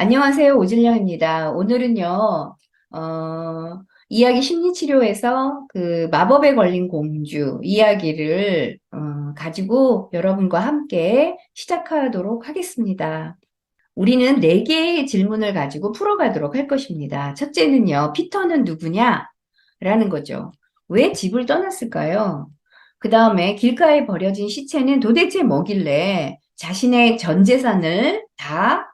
안녕하세요. 오진영입니다. 오늘은요, 이야기 심리치료에서 그 마법에 걸린 공주 이야기를 가지고 여러분과 함께 시작하도록 하겠습니다. 우리는 네 개의 질문을 가지고 풀어가도록 할 것입니다. 첫째는요, 피터는 누구냐? 라는 거죠. 왜 집을 떠났을까요? 그 다음에 길가에 버려진 시체는 도대체 뭐길래 자신의 전 재산을 다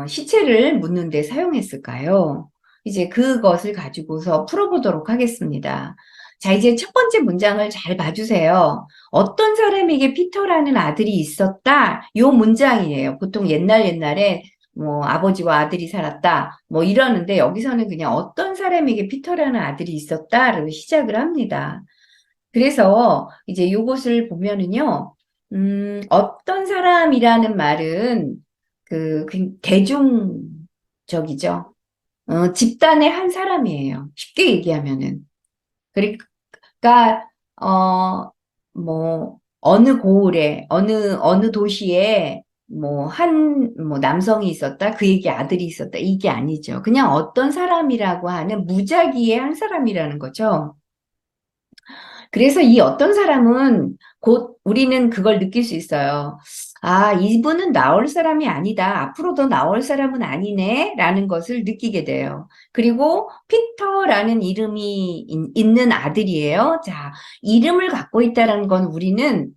시체를 묻는 데 사용했을까요? 이제 그것을 가지고서 풀어보도록 하겠습니다. 자, 이제 첫 번째 문장을 잘 봐주세요. 어떤 사람에게 피터라는 아들이 있었다. 요 문장이에요. 보통 옛날에 뭐 아버지와 아들이 살았다. 뭐 이러는데 여기서는 그냥 어떤 사람에게 피터라는 아들이 있었다로 시작을 합니다. 그래서 이제 요것을 보면은요, 어떤 사람이라는 말은 그 대중적이죠. 집단의 한 사람이에요. 쉽게 얘기하면은. 그러니까, 어느 고을에, 어느 도시에, 뭐 남성이 있었다, 그에게 아들이 있었다, 이게 아니죠. 그냥 어떤 사람이라고 하는 무작위의 한 사람이라는 거죠. 그래서 이 어떤 사람은 곧 우리는 그걸 느낄 수 있어요. 아, 이분은 나올 사람이 아니다. 앞으로도 나올 사람은 아니네. 라는 것을 느끼게 돼요. 그리고 피터라는 이름이 있는 아들이에요. 자, 이름을 갖고 있다라는 건 우리는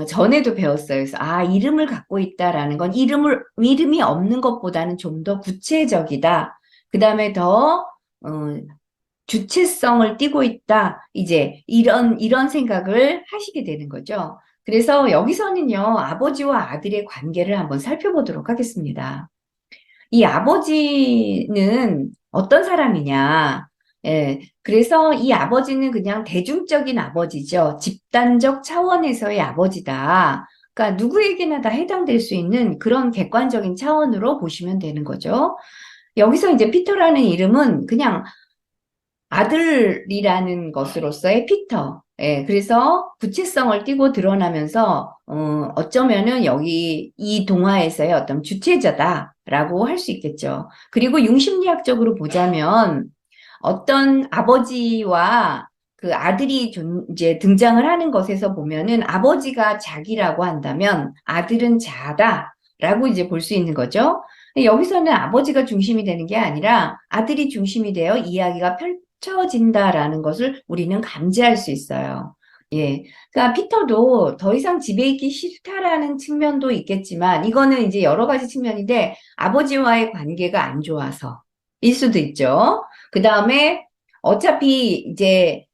전에도 배웠어요. 그래서 아, 이름을 갖고 있다라는 건 이름이 없는 것보다는 좀 더 구체적이다. 그 다음에 더 주체성을 띠고 있다. 이제 이런 생각을 하시게 되는 거죠. 그래서 여기서는요, 아버지와 아들의 관계를 한번 살펴보도록 하겠습니다. 이 아버지는 어떤 사람이냐? 예, 그래서 이 아버지는 그냥 대중적인 아버지죠. 집단적 차원에서의 아버지다. 그러니까 누구에게나 다 해당될 수 있는 그런 객관적인 차원으로 보시면 되는 거죠. 여기서 이제 피터라는 이름은 그냥 아들이라는 것으로서의 피터. 예, 그래서 구체성을 띠고 드러나면서, 어쩌면은 여기 이 동화에서의 어떤 주체자다라고 할 수 있겠죠. 그리고 융심리학적으로 보자면 어떤 아버지와 그 아들이 이제 등장을 하는 것에서 보면은 아버지가 자기라고 한다면 아들은 자다라고 이제 볼 수 있는 거죠. 여기서는 아버지가 중심이 되는 게 아니라 아들이 중심이 되어 이야기가 펼쳐진다라는 것을 우리는 감지할 수 있어요. 예. 그러니까 피터도 더 이상 집에 있기 싫다라는 측면도 있겠지만 이거는 이제 여러 가지 측면인데 아버지와의 관계가 안 좋아서 일 수도 있죠. 그 다음에 어차피 이제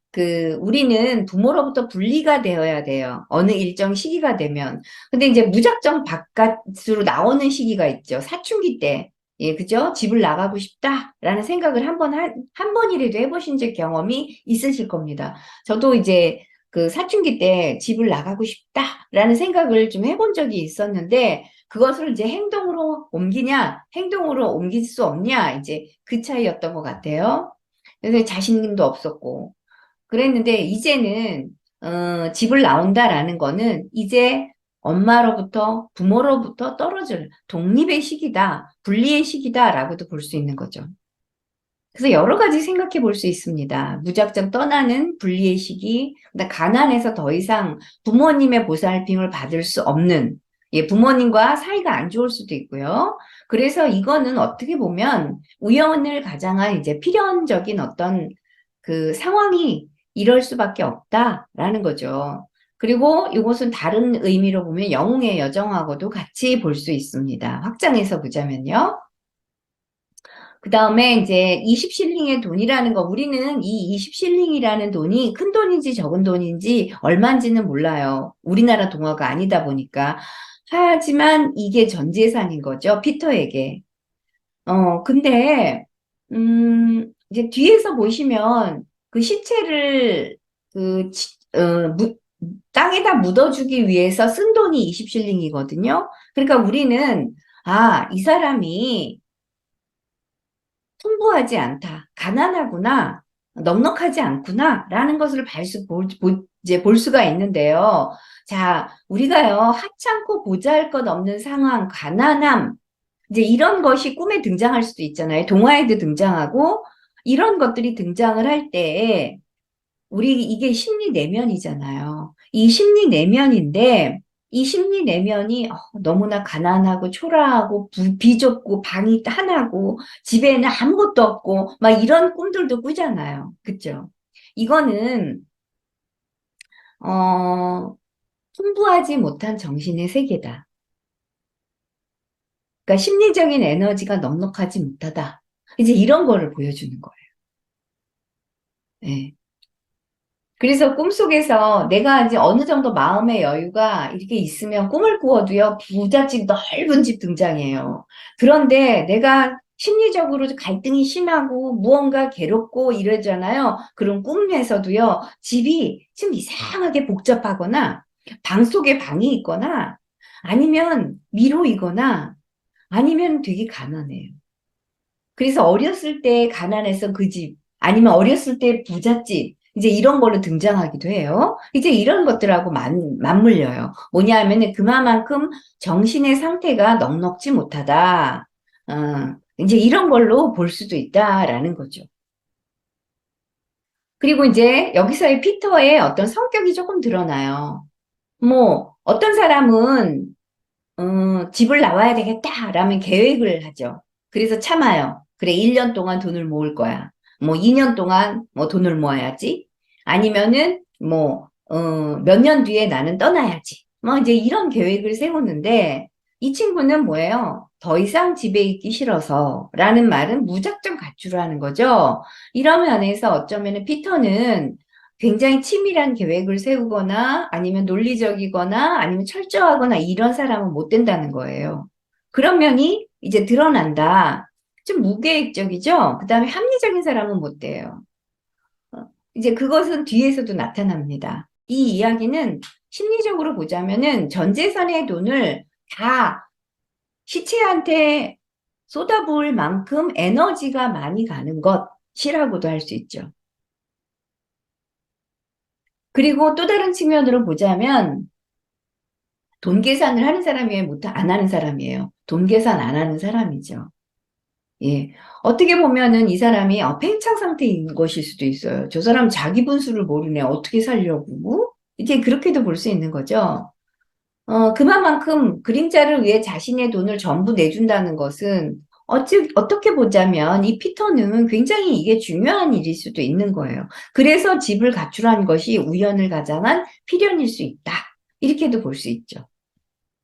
우리는 부모로부터 분리가 되어야 돼요. 어느 일정 시기가 되면. 근데 이제 무작정 바깥으로 나오는 시기가 있죠. 사춘기 때. 예, 그죠? 집을 나가고 싶다라는 생각을 한 번이라도 해보신 적 경험이 있으실 겁니다. 저도 이제 그 사춘기 때 집을 나가고 싶다라는 생각을 좀 해본 적이 있었는데, 그것을 이제 행동으로 옮기냐, 행동으로 옮길 수 없냐, 이제 그 차이였던 것 같아요. 그래서 자신감도 없었고. 그랬는데, 이제는, 집을 나온다라는 거는 이제 엄마로부터, 부모로부터 떨어질 독립의 시기다, 분리의 시기다라고도 볼 수 있는 거죠. 그래서 여러 가지 생각해 볼 수 있습니다. 무작정 떠나는 분리의 시기, 그다음 가난해서 더 이상 부모님의 보살핌을 받을 수 없는, 예, 부모님과 사이가 안 좋을 수도 있고요. 그래서 이거는 어떻게 보면 우연을 가장한 이제 필연적인 어떤 그 상황이 이럴 수밖에 없다라는 거죠. 그리고 이것은 다른 의미로 보면 영웅의 여정하고도 같이 볼 수 있습니다. 확장해서 보자면요. 그 다음에 이제 20실링의 돈이라는 거, 우리는 이 20실링이라는 돈이 큰 돈인지 적은 돈인지 얼마인지는 몰라요. 우리나라 동화가 아니다 보니까. 하지만 이게 전 재산인 거죠. 피터에게. 근데, 이제 뒤에서 보시면 그 시체를 그, 땅에다 묻어주기 위해서 쓴 돈이 20실링이거든요. 그러니까 우리는, 아, 이 사람이 풍부하지 않다, 가난하구나, 넉넉하지 않구나, 라는 것을 이제 볼 수가 있는데요. 자, 우리가요, 하찮고 보잘것 없는 상황, 가난함, 이제 이런 것이 꿈에 등장할 수도 있잖아요. 동화에도 등장하고 이런 것들이 등장을 할 때 우리 이게 심리 내면이잖아요. 이 심리 내면인데 이 심리 내면이 너무나 가난하고 초라하고 비좁고 방이 하나고 집에는 아무것도 없고 막 이런 꿈들도 꾸잖아요. 그죠? 이거는 어, 풍부하지 못한 정신의 세계다. 그러니까 심리적인 에너지가 넉넉하지 못하다. 이제 이런 거를 보여주는 거예요. 예. 그래서 꿈속에서 내가 이제 어느 정도 마음의 여유가 이렇게 있으면 꿈을 꾸어도요, 부잣집 넓은 집 등장해요. 그런데 내가 심리적으로 갈등이 심하고 무언가 괴롭고 이러잖아요. 그런 꿈에서도요, 집이 좀 이상하게 복잡하거나, 방 속에 방이 있거나, 아니면 미로이거나, 아니면 되게 가난해요. 그래서 어렸을 때 가난해서 그 집, 아니면 어렸을 때 부잣집, 이제 이런 걸로 등장하기도 해요. 이제 이런 것들하고 맞물려요. 뭐냐 하면은 그만큼 정신의 상태가 넉넉지 못하다. 이제 이런 걸로 볼 수도 있다라는 거죠. 그리고 이제 여기서의 피터의 어떤 성격이 조금 드러나요. 뭐, 어떤 사람은 집을 나와야 되겠다라면 계획을 하죠. 그래서 참아요. 그래, 1년 동안 돈을 모을 거야. 뭐, 2년 동안 뭐 돈을 모아야지. 아니면은, 뭐, 몇 년 뒤에 나는 떠나야지. 뭐, 이제 이런 계획을 세우는데, 이 친구는 뭐예요? 더 이상 집에 있기 싫어서 라는 말은 무작정 가출하는 거죠. 이런 면에서 어쩌면은 피터는 굉장히 치밀한 계획을 세우거나 아니면 논리적이거나 아니면 철저하거나 이런 사람은 못 된다는 거예요. 그런 면이 이제 드러난다. 좀 무계획적이죠? 그 다음에 합리적인 사람은 못 돼요. 이제 그것은 뒤에서도 나타납니다. 이 이야기는 심리적으로 보자면은 전 재산의 돈을 다 시체한테 쏟아부을 만큼 에너지가 많이 가는 것이라고도 할 수 있죠. 그리고 또 다른 측면으로 보자면 돈 계산을 하는 사람이에요? 안 하는 사람이에요? 돈 계산 안 하는 사람이죠. 예. 어떻게 보면은 이 사람이 팽창 상태인 것일 수도 있어요. 저 사람 자기 분수를 모르네. 어떻게 살려고? 이제 그렇게도 볼 수 있는 거죠. 그만큼 그림자를 위해 자신의 돈을 전부 내준다는 것은 어떻게 보자면 이 피터는 굉장히 이게 중요한 일일 수도 있는 거예요. 그래서 집을 가출한 것이 우연을 가장한 필연일 수 있다. 이렇게도 볼 수 있죠.